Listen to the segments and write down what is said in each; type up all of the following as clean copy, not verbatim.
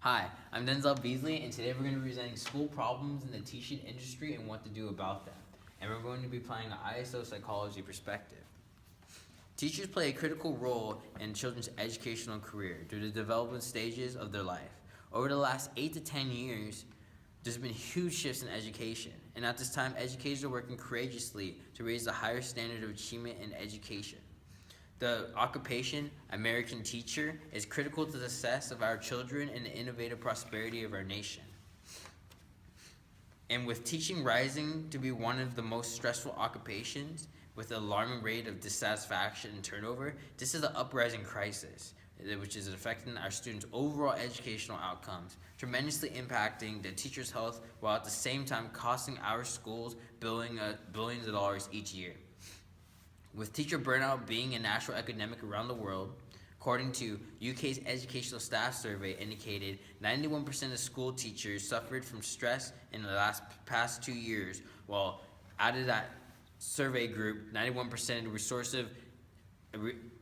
Hi, I'm Denzel Beasley, and today we're going to be presenting school problems in the teaching industry and what to do about them. And we're going to be applying the ISO psychology perspective. Teachers play a critical role in children's educational career due to the development stages of their life. Over the last 8 to 10 years, there's been huge shifts in education, and at this time, educators are working courageously to raise the higher standard of achievement in education. The occupation, American teacher, is critical to the success of our children and the innovative prosperity of our nation. And with teaching rising to be one of the most stressful occupations, with an alarming rate of dissatisfaction and turnover, this is an uprising crisis, which is affecting our students' overall educational outcomes, tremendously impacting the teacher's health, while at the same time costing our schools billions of dollars each year. With teacher burnout being a national epidemic around the world, according to UK's Educational Staff Survey indicated 91% of school teachers suffered from stress in the past 2 years, while out of that survey group, 91% were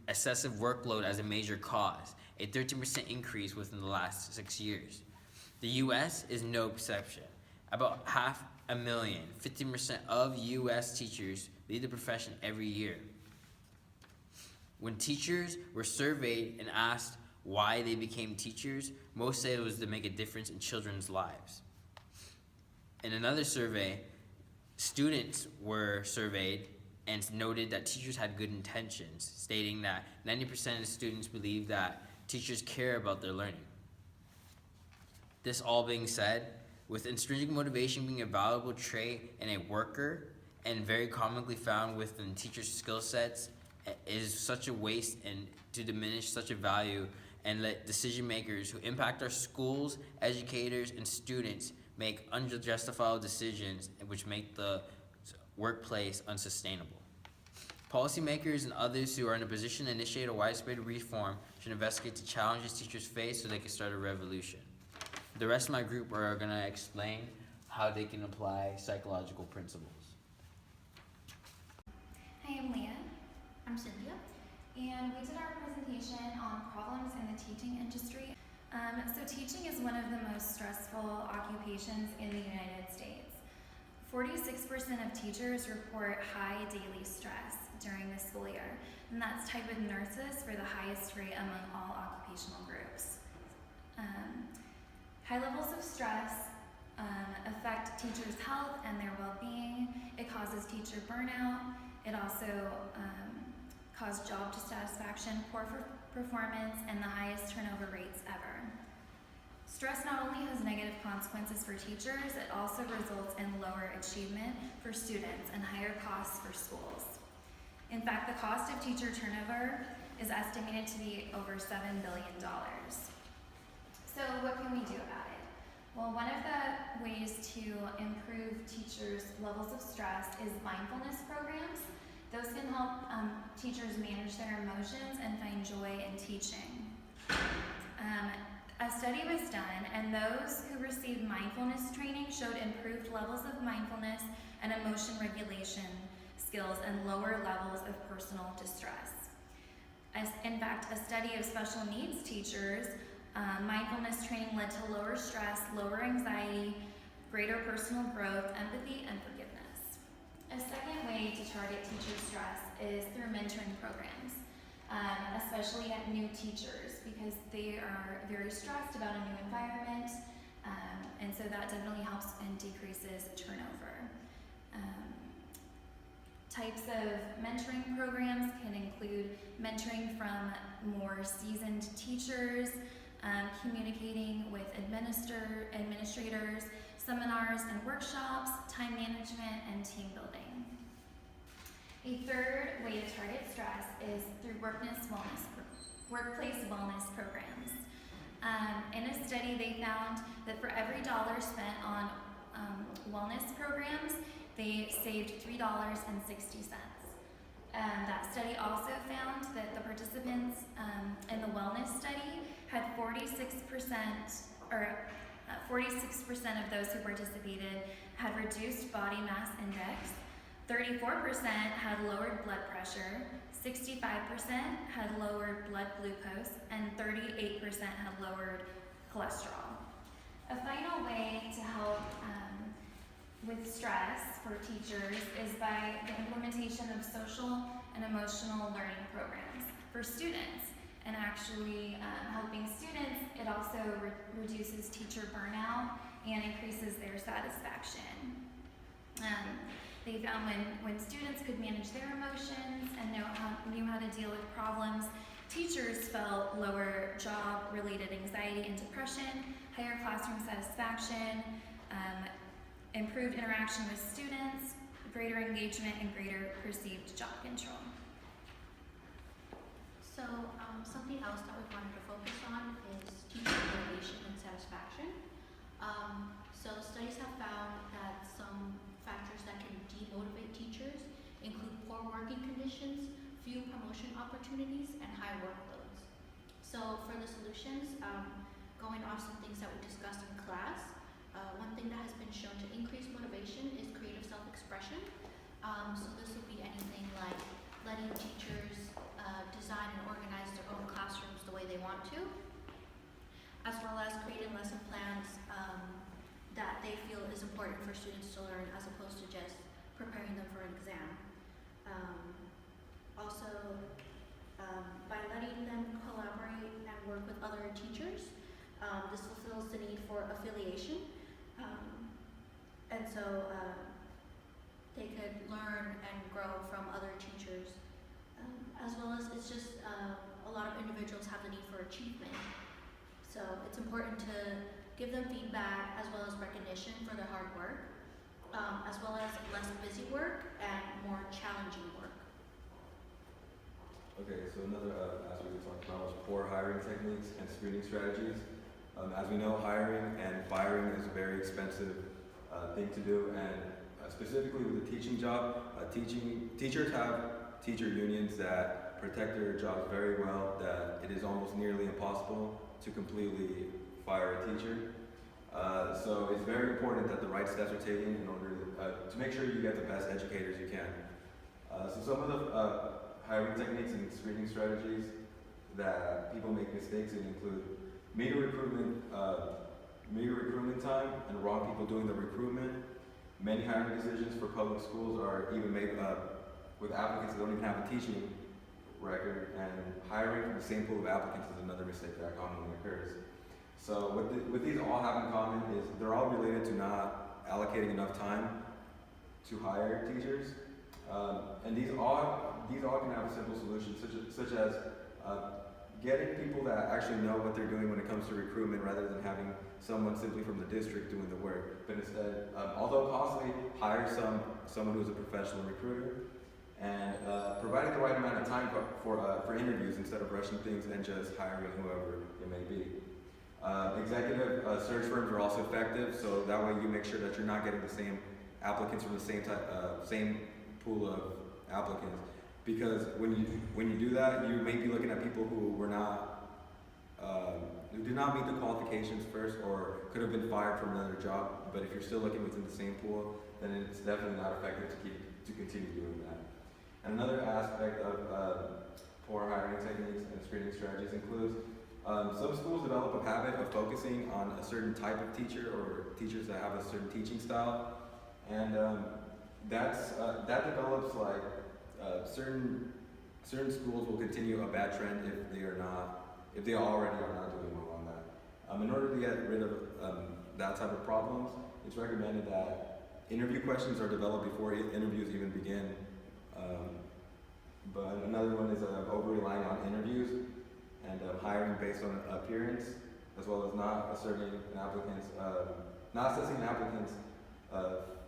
excessive workload as a major cause, a 13% increase within the last 6 years. The US is no exception. About 500,000, 15% of US teachers leave the profession every year. When teachers were surveyed and asked why they became teachers, most said it was to make a difference in children's lives. In another survey, students were surveyed and noted that teachers had good intentions, stating that 90% of students believe that teachers care about their learning. This all being said, with intrinsic motivation being a valuable trait in a worker and very commonly found within teachers' skill sets, is such a waste and to diminish such a value and let decision makers who impact our schools, educators, and students make unjustifiable decisions which make the workplace unsustainable. Policymakers and others who are in a position to initiate a widespread reform should investigate the challenges teachers face so they can start a revolution. The rest of my group are going to explain how they can apply psychological principles. Hi, I'm Leah. I'm Cynthia. And we did our presentation on problems in the teaching industry. So teaching is one of the most stressful occupations in the United States. 46% of teachers report high daily stress during the school year, and that's tied with nurses for the highest rate among all occupational groups. High levels of stress affect teachers' health and their well-being. It causes teacher burnout. It also causes job dissatisfaction, poor performance, and the highest turnover rates ever. Stress not only has negative consequences for teachers, it also results in lower achievement for students and higher costs for schools. In fact, the cost of teacher turnover is estimated to be over $7 billion. So what can we do about it? Well, one of the ways to improve teachers' levels of stress is mindfulness programs. Those can help teachers manage their emotions and find joy in teaching. A study was done, and those who received mindfulness training showed improved levels of mindfulness and emotion regulation skills and lower levels of personal distress. In fact, a study of special needs teachers, mindfulness training led to lower stress, lower anxiety, greater personal growth, empathy, and forgiveness. A second way to target teacher stress is through mentoring programs, especially at new teachers, because they are very stressed about a new environment, and so that definitely helps and decreases turnover. Types of mentoring programs can include mentoring from more seasoned teachers, communicating with administrators, seminars and workshops, time management, and team building. A third way to target stress is through workplace wellness programs. In a study, they found that for every dollar spent on wellness programs, they saved $3.60. That study also found that the participants in the wellness study had 46% of those who participated had reduced body mass index, 34% had lowered blood pressure, 65% had lowered blood glucose, and 38% had lowered cholesterol. A final way to help with stress for teachers is by the implementation of social and emotional learning programs for students. And actually helping students, it also reduces teacher burnout and increases their satisfaction. They found when students could manage their emotions and knew how to deal with problems, teachers felt lower job-related anxiety and depression, higher classroom satisfaction, improved interaction with students, greater engagement, and greater perceived job control. So something else that we wanted to focus on is teacher motivation and satisfaction. So studies have found that some factors that can demotivate teachers include poor working conditions, few promotion opportunities, and high workloads. So for the solutions, going off some things that we discussed in class, one thing that has been shown to increase motivation is creative self-expression. So this would be anything like letting teachers design and organize their own classrooms the way they want to, as well as creating lesson plans that they feel is important for students to learn as opposed to just preparing them for an exam. Also, by letting them collaborate and work with other teachers, this fulfills the need for affiliation. And so they could learn and grow from other teachers. As well as it's just a lot of individuals have the need for achievement. So it's important to give them feedback as well as recognition for their hard work, as well as less busy work and more challenging work. Okay, so another aspect we talked about was poor hiring techniques and screening strategies. As we know, hiring and firing is a very expensive thing to do, and specifically with the teaching job, teachers have teacher unions that protect their jobs very well, that it is almost nearly impossible to completely fire a teacher. So it's very important that the right steps are taken in order to make sure you get the best educators you can. So some of the hiring techniques and screening strategies that people make mistakes in include media recruitment time and wrong people doing the recruitment. Many hiring decisions for public schools are even made with applicants that don't even have a teaching record, and hiring from the same pool of applicants is another mistake that commonly occurs. So what these all have in common is they're all related to not allocating enough time to hire teachers, and these all can have a simple solution, such as getting people that actually know what they're doing when it comes to recruitment, rather than having someone simply from the district doing the work. But instead, although costly, hire someone who's a professional recruiter, and providing the right amount of time for interviews instead of rushing things and just hiring whoever it may be. Executive search firms are also effective, so that way you make sure that you're not getting the same applicants from the same pool of applicants. Because when you do that, you may be looking at people who who did not meet the qualifications first, or could have been fired from another job. But if you're still looking within the same pool, then it's definitely not effective to continue doing that. And another aspect of poor hiring techniques and screening strategies includes some schools develop a habit of focusing on a certain type of teacher, or teachers that have a certain teaching style, and that develops like certain schools will continue a bad trend if they already are not doing well on that. In order to get rid of that type of problems, it's recommended that interview questions are developed before interviews even begin. But another one is over-relying on interviews and hiring based on appearance, as well as not assessing an applicant's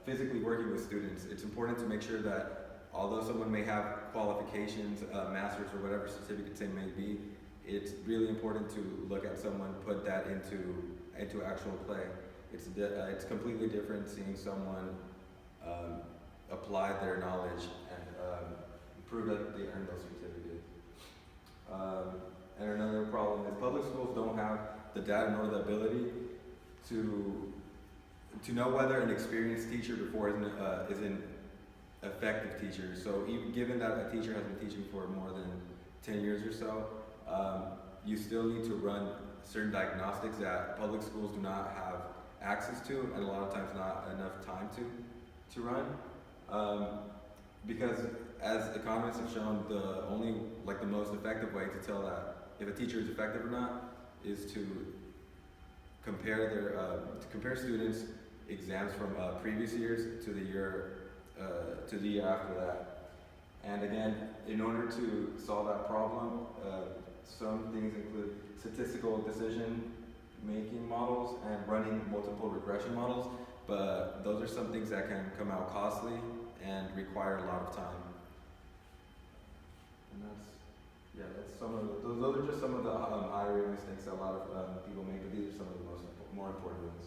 physically working with students. It's important to make sure that although someone may have qualifications, masters or whatever certificates they may be, it's really important to look at someone, put that into actual play. It's completely different seeing someone apply their knowledge and prove that they earned those certificates. And another problem is public schools don't have the data nor the ability to know whether an experienced teacher before is an effective teacher. So even given that a teacher has been teaching for more than 10 years or so, you still need to run certain diagnostics that public schools do not have access to, and a lot of times not enough time to run. Because as economists have shown, the only, like the most effective way to tell that if a teacher is effective or not is to compare students' exams from previous years to the year after that. And again, in order to solve that problem, some things include statistical decision-making models and running multiple regression models, but those are some things that can come out costly and require a lot of time. And that's some of those are just some of the hiring mistakes that a lot of people make, but these are some of the more important ones.